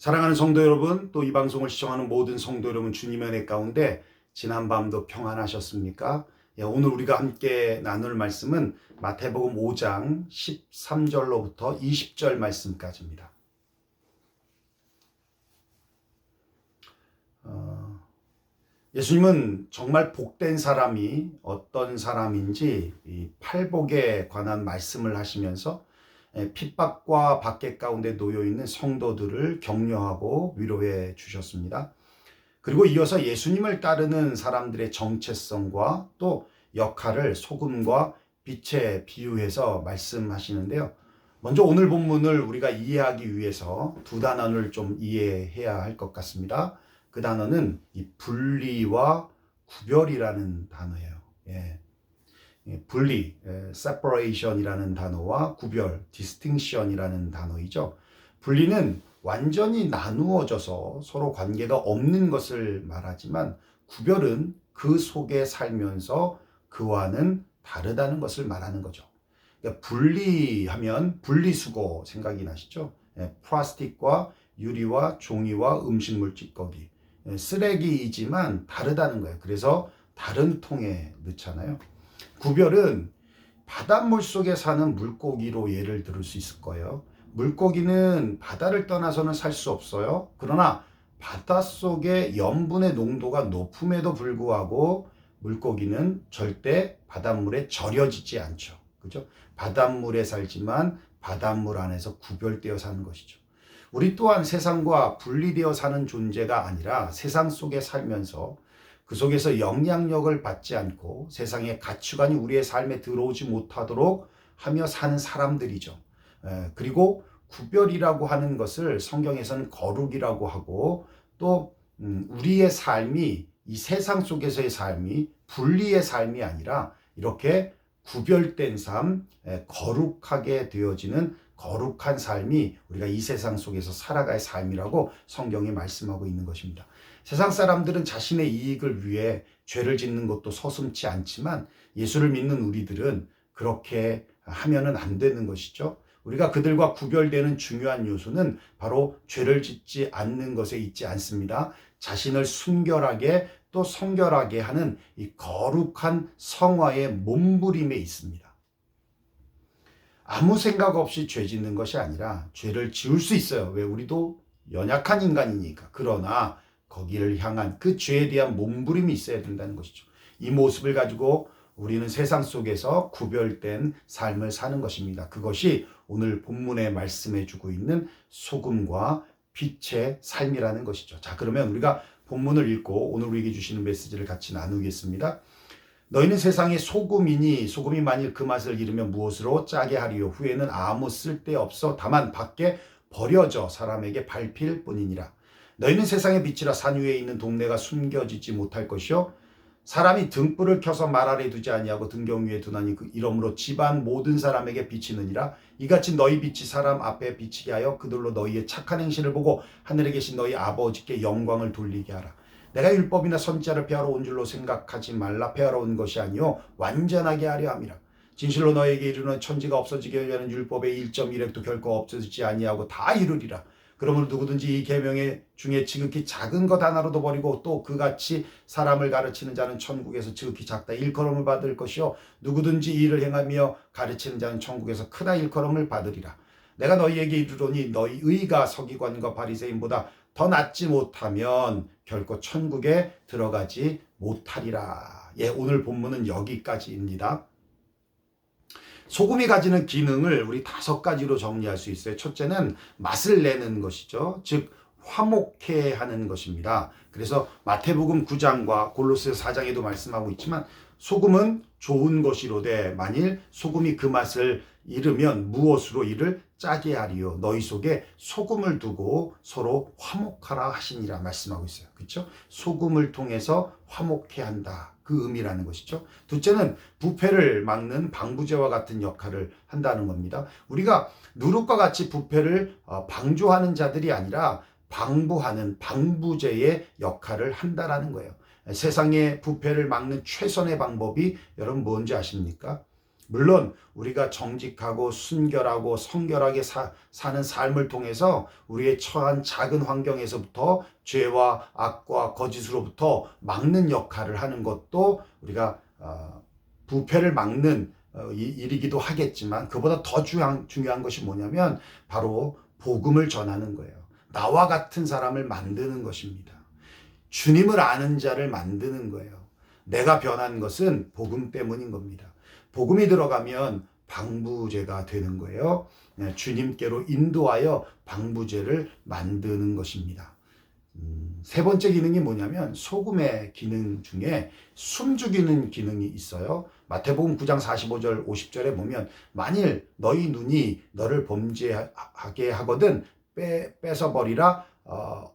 사랑하는 성도 여러분, 또 이 방송을 시청하는 모든 성도 여러분, 주님의 은혜 가운데 지난 밤도 평안하셨습니까? 오늘 우리가 함께 나눌 말씀은 마태복음 5장 13절로부터 20절 말씀까지입니다. 예수님은 정말 복된 사람이 어떤 사람인지 이 팔복에 관한 말씀을 하시면서 핍박과 박해 가운데 놓여있는 성도들을 격려하고 위로해 주셨습니다. 그리고 이어서 예수님을 따르는 사람들의 정체성과 또 역할을 소금과 빛에 비유해서 말씀하시는데요. 먼저 오늘 본문을 우리가 이해하기 위해서 두 단어를 좀 이해해야 할 것 같습니다. 그 단어는 이 분리와 구별이라는 단어예요. 분리, separation이라는 단어와 구별, distinction이라는 단어이죠. 분리는 완전히 나누어져서 서로 관계가 없는 것을 말하지만 구별은 그 속에 살면서 그와는 다르다는 것을 말하는 거죠. 그러니까 분리하면 분리수거 생각이 나시죠? 플라스틱과 유리와 종이와 음식물 찌꺼기, 쓰레기이지만 다르다는 거예요. 그래서 다른 통에 넣잖아요. 구별은 바닷물 속에 사는 물고기로 예를 들을 수 있을 거예요. 물고기는 바다를 떠나서는 살 수 없어요. 그러나 바닷속의 염분의 농도가 높음에도 불구하고 물고기는 절대 바닷물에 절여지지 않죠. 그죠? 바닷물에 살지만 바닷물 안에서 구별되어 사는 것이죠. 우리 또한 세상과 분리되어 사는 존재가 아니라 세상 속에 살면서 그 속에서 영향력을 받지 않고 세상의 가치관이 우리의 삶에 들어오지 못하도록 하며 사는 사람들이죠. 그리고 구별이라고 하는 것을 성경에서는 거룩이라고 하고 또 우리의 삶이 이 세상 속에서의 삶이 분리의 삶이 아니라 이렇게 구별된 삶, 거룩하게 되어지는 거룩한 삶이 우리가 이 세상 속에서 살아갈 삶이라고 성경이 말씀하고 있는 것입니다. 세상 사람들은 자신의 이익을 위해 죄를 짓는 것도 서슴지 않지만 예수를 믿는 우리들은 그렇게 하면은 안 되는 것이죠. 우리가 그들과 구별되는 중요한 요소는 바로 죄를 짓지 않는 것에 있지 않습니다. 자신을 순결하게 또 성결하게 하는 이 거룩한 성화의 몸부림에 있습니다. 아무 생각 없이 죄 짓는 것이 아니라 죄를 지을 수 있어요. 왜? 우리도 연약한 인간이니까. 그러나 거기를 향한 그 죄에 대한 몸부림이 있어야 된다는 것이죠. 이 모습을 가지고 우리는 세상 속에서 구별된 삶을 사는 것입니다. 그것이 오늘 본문에 말씀해주고 있는 소금과 빛의 삶이라는 것이죠. 자, 그러면 우리가 본문을 읽고 오늘 우리에게 주시는 메시지를 같이 나누겠습니다. 너희는 세상의 소금이니 소금이 만일 그 맛을 잃으면 무엇으로 짜게 하리요. 후에는 아무 쓸데없어 다만 밖에 버려져 사람에게 밟힐 뿐이니라. 너희는 세상의 빛이라 산 위에 있는 동네가 숨겨지지 못할 것이요. 사람이 등불을 켜서 말 아래 두지 아니하고 등경 위에 두나니 이러므로 집안 모든 사람에게 비치느니라. 이같이 너희 빛이 사람 앞에 비치게 하여 그들로 너희의 착한 행실을 보고 하늘에 계신 너희 아버지께 영광을 돌리게 하라. 내가 율법이나 선지자를 폐하러 온 줄로 생각하지 말라. 폐하러 온 것이 아니요 완전하게 하려 함이라. 진실로 너에게 이르는 천지가 없어지게 하는 율법의 1.1획도 결코 없어지지 아니하고 다 이루리라. 그러므로 누구든지 이 계명 중에 지극히 작은 것 하나로도 버리고 또 그같이 사람을 가르치는 자는 천국에서 지극히 작다 일컬음을 받을 것이요 누구든지 이를 행하며 가르치는 자는 천국에서 크다 일컬음을 받으리라. 내가 너희에게 이르노니 너희 의가 서기관과 바리새인보다 더 낫지 못하면 결코 천국에 들어가지 못하리라. 오늘 본문은 여기까지입니다. 소금이 가지는 기능을 우리 5가지로 정리할 수 있어요. 첫째는 맛을 내는 것이죠. 즉 화목해 하는 것입니다. 그래서 마태복음 9장과 골로새 4장에도 말씀하고 있지만 소금은 좋은 것이로되 만일 소금이 그 맛을 잃으면 무엇으로 이를 짜게 하리요. 너희 속에 소금을 두고 서로 화목하라 하시니라 말씀하고 있어요. 그렇죠? 소금을 통해서 화목해 한다. 그 의미라는 것이죠. 둘째는 부패를 막는 방부제와 같은 역할을 한다는 겁니다. 우리가 누룩과 같이 부패를 방조하는 자들이 아니라 방부하는 방부제의 역할을 한다라는 거예요. 세상의 부패를 막는 최선의 방법이 여러분 뭔지 아십니까? 물론 우리가 정직하고 순결하고 성결하게 사는 삶을 통해서 우리의 처한 작은 환경에서부터 죄와 악과 거짓으로부터 막는 역할을 하는 것도 우리가 부패를 막는 일이기도 하겠지만, 그보다 더 중요한 것이 뭐냐면 바로 복음을 전하는 거예요. 나와 같은 사람을 만드는 것입니다. 주님을 아는 자를 만드는 거예요. 내가 변한 것은 복음 때문인 겁니다. 복음이 들어가면 방부제가 되는 거예요. 주님께로 인도하여 방부제를 만드는 것입니다. 세 번째 기능이 뭐냐면 소금의 기능 중에 숨죽이는 기능이 있어요. 마태복음 9장 45절 50절에 보면 만일 너희 눈이 너를 범죄하게 하거든 뺏어버리라.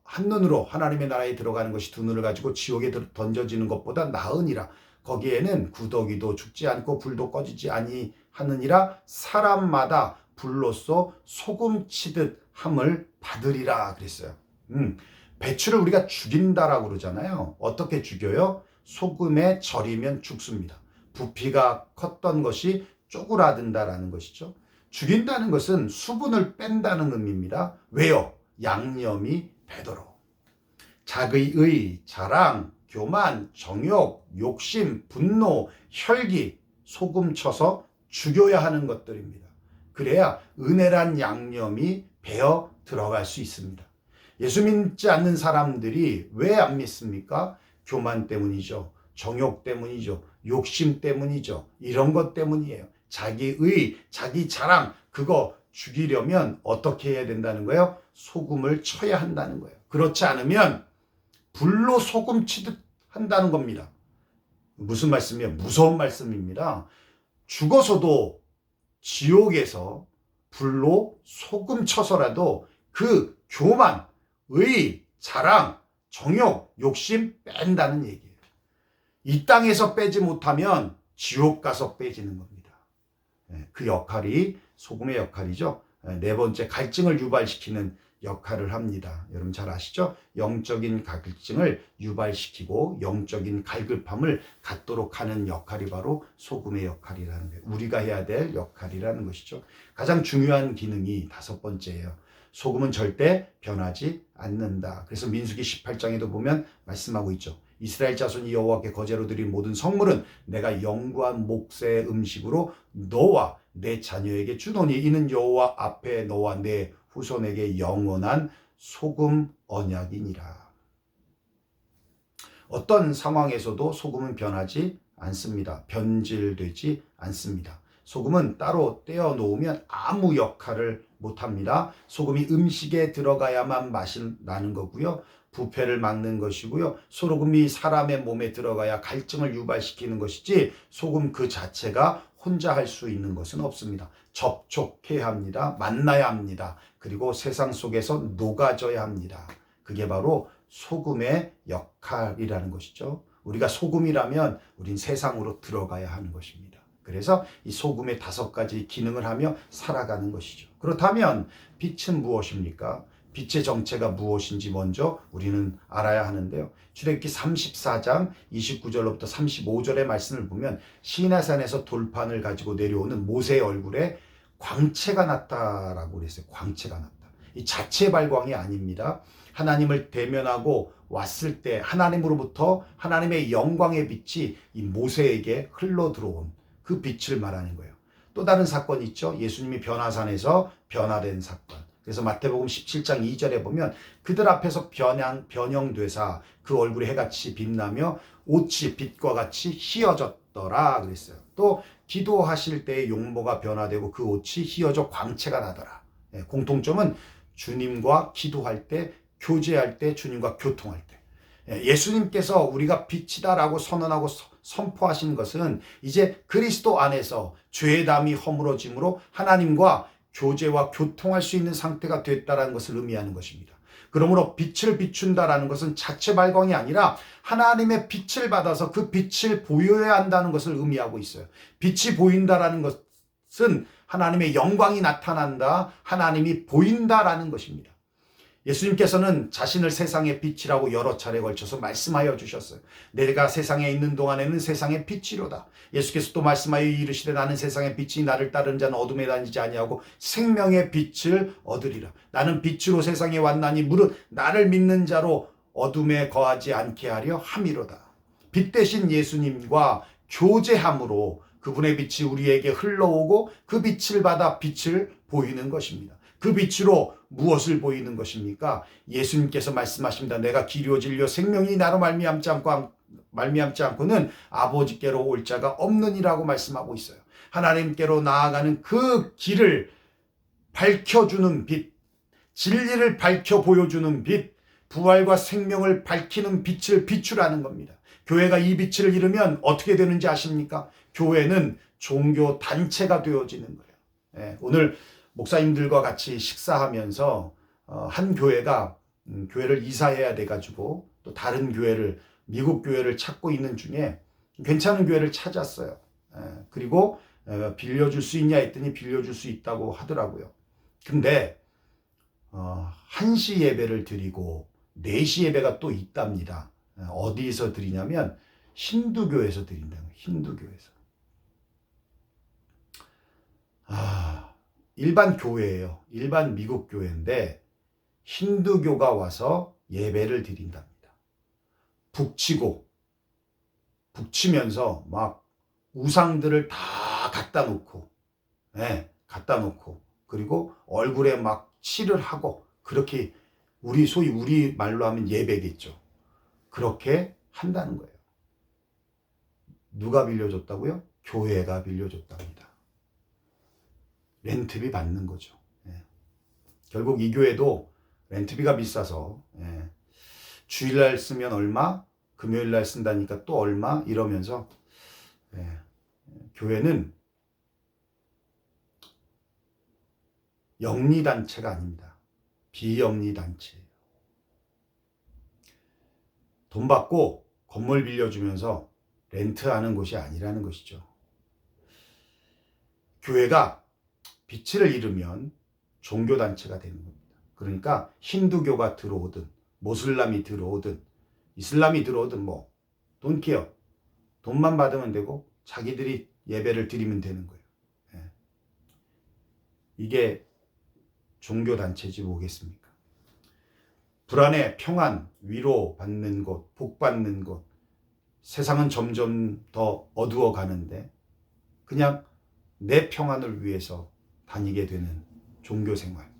한눈으로 하나님의 나라에 들어가는 것이 두 눈을 가지고 지옥에 던져지는 것보다 나으니라. 거기에는 구더기도 죽지 않고 불도 꺼지지 아니하느니라. 사람마다 불로써 소금 치듯 함을 받으리라 그랬어요. 배추를 우리가 죽인다라고 그러잖아요. 어떻게 죽여요? 소금에 절이면 죽습니다. 부피가 컸던 것이 쪼그라든다라는 것이죠. 죽인다는 것은 수분을 뺀다는 의미입니다. 왜요? 양념이 배도록. 자기의 자랑, 교만, 정욕, 욕심, 분노, 혈기, 소금 쳐서 죽여야 하는 것들입니다. 그래야 은혜란 양념이 배어 들어갈 수 있습니다. 예수 믿지 않는 사람들이 왜 안 믿습니까? 교만 때문이죠. 정욕 때문이죠. 욕심 때문이죠. 이런 것 때문이에요. 자기 자랑, 그거 죽이려면 어떻게 해야 된다는 거예요? 소금을 쳐야 한다는 거예요. 그렇지 않으면 불로 소금 치듯 한다는 겁니다. 무슨 말씀이에요? 무서운 말씀입니다. 죽어서도 지옥에서 불로 소금 쳐서라도 그 교만, 의, 자랑, 정욕, 욕심 뺀다는 얘기예요. 이 땅에서 빼지 못하면 지옥 가서 빼지는 겁니다. 그 역할이 소금의 역할이죠. 네 번째, 갈증을 유발시키는 역할을 합니다. 여러분 잘 아시죠? 영적인 갈증을 유발시키고 영적인 갈급함을 갖도록 하는 역할이 바로 소금의 역할이라는 거예요. 우리가 해야 될 역할이라는 것이죠. 가장 중요한 기능이 다섯 번째예요. 소금은 절대 변하지 않는다. 그래서 민수기 18장에도 보면 말씀하고 있죠. 이스라엘 자손이 여호와께 거제로 드린 모든 성물은 내가 영구한 몫의 음식으로 너와 내 자녀에게 주노니 이는 여호와 앞에 너와 내 후손에게 영원한 소금 언약이니라. 어떤 상황에서도 소금은 변하지 않습니다. 변질되지 않습니다. 소금은 따로 떼어 놓으면 아무 역할을 못합니다. 소금이 음식에 들어가야만 맛이 나는 거고요. 부패를 막는 것이고요. 소금이 사람의 몸에 들어가야 갈증을 유발시키는 것이지 소금 그 자체가 혼자 할 수 있는 것은 없습니다. 접촉해야 합니다. 만나야 합니다. 그리고 세상 속에서 녹아져야 합니다. 그게 바로 소금의 역할이라는 것이죠. 우리가 소금이라면 우린 세상으로 들어가야 하는 것입니다. 그래서 이 소금의 다섯 가지 기능을 하며 살아가는 것이죠. 그렇다면 빛은 무엇입니까? 빛의 정체가 무엇인지 먼저 우리는 알아야 하는데요. 출애굽기 34장 29절로부터 35절의 말씀을 보면 시내산에서 돌판을 가지고 내려오는 모세의 얼굴에 광채가 났다라고 그랬어요. 광채가 났다. 이 자체 발광이 아닙니다. 하나님을 대면하고 왔을 때 하나님으로부터 하나님의 영광의 빛이 이 모세에게 흘러 들어온 그 빛을 말하는 거예요. 또 다른 사건이 있죠. 예수님이 변화산에서 변화된 사건. 그래서 마태복음 17장 2절에 보면 그들 앞에서 변형되사 그 얼굴에 해같이 빛나며 옷이 빛과 같이 휘어졌더라 그랬어요. 또 기도하실 때의 용모가 변화되고 그 옷이 휘어져 광채가 나더라. 공통점은 주님과 기도할 때, 교제할 때, 주님과 교통할 때. 예수님께서 우리가 빛이다라고 선언하고 선포하신 것은 이제 그리스도 안에서 죄의 담이 허물어짐으로 하나님과 교제와 교통할 수 있는 상태가 됐다라는 것을 의미하는 것입니다. 그러므로 빛을 비춘다라는 것은 자체 발광이 아니라 하나님의 빛을 받아서 그 빛을 보여야 한다는 것을 의미하고 있어요. 빛이 보인다라는 것은 하나님의 영광이 나타난다, 하나님이 보인다라는 것입니다. 예수님께서는 자신을 세상의 빛이라고 여러 차례 걸쳐서 말씀하여 주셨어요. 내가 세상에 있는 동안에는 세상의 빛이로다. 예수께서 또 말씀하여 이르시되 나는 세상의 빛이 나를 따르는 자는 어둠에 다니지 아니하고 생명의 빛을 얻으리라. 나는 빛으로 세상에 왔나니 무릇 나를 믿는 자로 어둠에 거하지 않게 하려 함이로다. 빛 대신 예수님과 교제함으로 그분의 빛이 우리에게 흘러오고 그 빛을 받아 빛을 보이는 것입니다. 그 빛으로 무엇을 보이는 것입니까? 예수님께서 말씀하십니다. 내가 길이요 진리요 생명이 나로 말미암지 않고는 아버지께로 올 자가 없느니라고 말씀하고 있어요. 하나님께로 나아가는 그 길을 밝혀주는 빛, 진리를 밝혀 보여주는 빛, 부활과 생명을 밝히는 빛을 비추라는 겁니다. 교회가 이 빛을 잃으면 어떻게 되는지 아십니까? 교회는 종교 단체가 되어지는 거예요. 오늘 목사님들과 같이 식사하면서 한 교회가 교회를 이사해야 돼가지고 또 다른 교회를 미국 교회를 찾고 있는 중에 괜찮은 교회를 찾았어요. 그리고 빌려줄 수 있냐 했더니 빌려줄 수 있다고 하더라고요. 근데 1시 예배를 드리고 4시 예배가 또 있답니다. 어디서 드리냐면 힌두교에서 드린다는 거예요. 힌두교에서. 일반 교회예요. 일반 미국 교회인데 힌두교가 와서 예배를 드린답니다. 북치면서 막 우상들을 다 갖다 놓고 그리고 얼굴에 막 칠을 하고 그렇게 소위 우리 말로 하면 예배겠죠. 그렇게 한다는 거예요. 누가 빌려줬다고요? 교회가 빌려줬답니다. 렌트비 받는 거죠. 결국 이 교회도 렌트비가 비싸서 주일날 쓰면 얼마, 금요일날 쓴다니까 또 얼마 이러면서 교회는 영리단체가 아닙니다. 비영리단체예요. 돈 받고 건물 빌려주면서 렌트하는 곳이 아니라는 것이죠. 교회가 빛을 잃으면 종교단체가 되는 겁니다. 그러니까 힌두교가 들어오든 모슬람이 들어오든 이슬람이 들어오든 돈 케어. 돈만 받으면 되고 자기들이 예배를 드리면 되는 거예요. 이게 종교단체지 뭐겠습니까? 불안해, 평안, 위로받는 곳, 복받는 곳. 세상은 점점 더 어두워 가는데 그냥 내 평안을 위해서 다니게 되는 종교생활.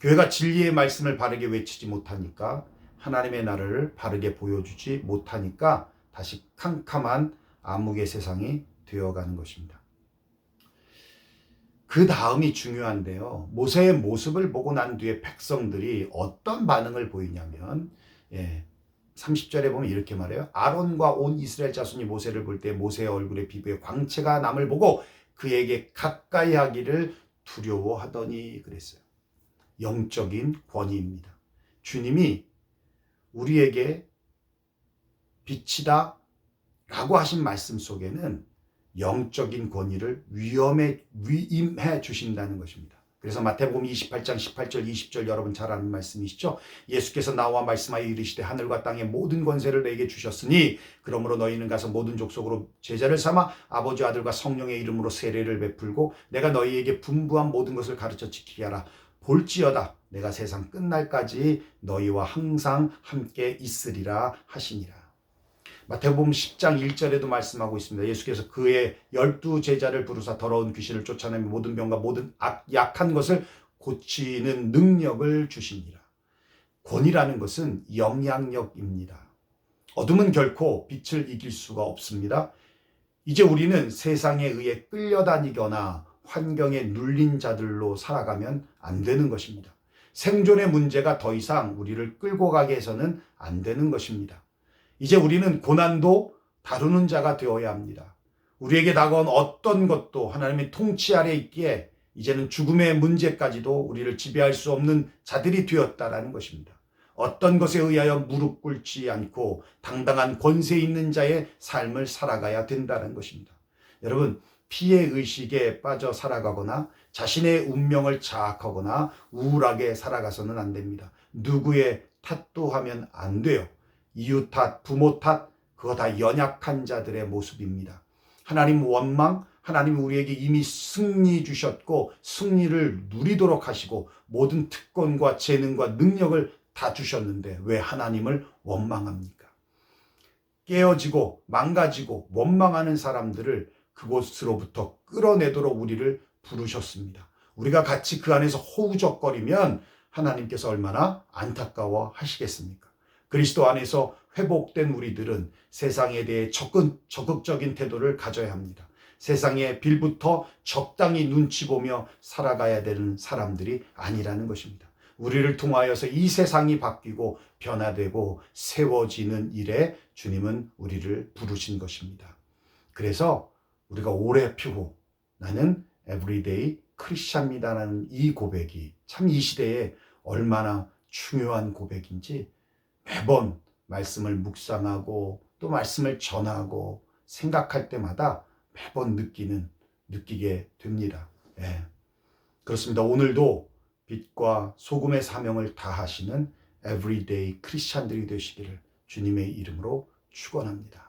교회가 진리의 말씀을 바르게 외치지 못하니까 하나님의 나라를 바르게 보여주지 못하니까 다시 캄캄한 암흑의 세상이 되어가는 것입니다. 그 다음이 중요한데요. 모세의 모습을 보고 난 뒤에 백성들이 어떤 반응을 보이냐면 30절에 보면 이렇게 말해요. 아론과 온 이스라엘 자손이 모세를 볼 때 모세의 얼굴에 피부에 광채가 남을 보고 그에게 가까이 하기를 두려워하더니 그랬어요. 영적인 권위입니다. 주님이 우리에게 빛이다 라고 하신 말씀 속에는 영적인 권위를 위임해 주신다는 것입니다. 그래서 마태복음 28장 18절 20절 여러분 잘 아는 말씀이시죠? 예수께서 나와 말씀하여 이르시되 하늘과 땅의 모든 권세를 내게 주셨으니 그러므로 너희는 가서 모든 족속으로 제자를 삼아 아버지 아들과 성령의 이름으로 세례를 베풀고 내가 너희에게 분부한 모든 것을 가르쳐 지키게 하라. 볼지어다 내가 세상 끝날까지 너희와 항상 함께 있으리라 하시니라. 마태복음 10장 1절에도 말씀하고 있습니다. 예수께서 그의 12 제자를 부르사 더러운 귀신을 쫓아내며 모든 병과 모든 약한 것을 고치는 능력을 주시니라. 권위라는 것은 영향력입니다. 어둠은 결코 빛을 이길 수가 없습니다. 이제 우리는 세상에 의해 끌려다니거나 환경에 눌린 자들로 살아가면 안 되는 것입니다. 생존의 문제가 더 이상 우리를 끌고 가게 해서는 안 되는 것입니다. 이제 우리는 고난도 다루는 자가 되어야 합니다. 우리에게 다가온 어떤 것도 하나님의 통치 아래 있기에 이제는 죽음의 문제까지도 우리를 지배할 수 없는 자들이 되었다라는 것입니다. 어떤 것에 의하여 무릎 꿇지 않고 당당한 권세 있는 자의 삶을 살아가야 된다는 것입니다. 여러분, 피해 의식에 빠져 살아가거나 자신의 운명을 자학하거나 우울하게 살아가서는 안 됩니다. 누구의 탓도 하면 안 돼요. 이웃 탓, 부모 탓, 그거 다 연약한 자들의 모습입니다. 하나님 원망, 하나님 우리에게 이미 승리 주셨고 승리를 누리도록 하시고 모든 특권과 재능과 능력을 다 주셨는데 왜 하나님을 원망합니까? 깨어지고 망가지고 원망하는 사람들을 그곳으로부터 끌어내도록 우리를 부르셨습니다. 우리가 같이 그 안에서 호우적거리면 하나님께서 얼마나 안타까워 하시겠습니까? 그리스도 안에서 회복된 우리들은 세상에 대해 적극적인 태도를 가져야 합니다. 세상의 빌부터 적당히 눈치 보며 살아가야 되는 사람들이 아니라는 것입니다. 우리를 통하여서 이 세상이 바뀌고 변화되고 세워지는 일에 주님은 우리를 부르신 것입니다. 그래서 우리가 오래 피고 나는 에브리데이 크리스찬입니다라는 이 고백이 참 이 시대에 얼마나 중요한 고백인지 매번 말씀을 묵상하고 또 말씀을 전하고 생각할 때마다 매번 느끼게 됩니다. 예. 그렇습니다. 오늘도 빛과 소금의 사명을 다하시는 에브리데이 크리스찬들이 되시기를 주님의 이름으로 축원합니다.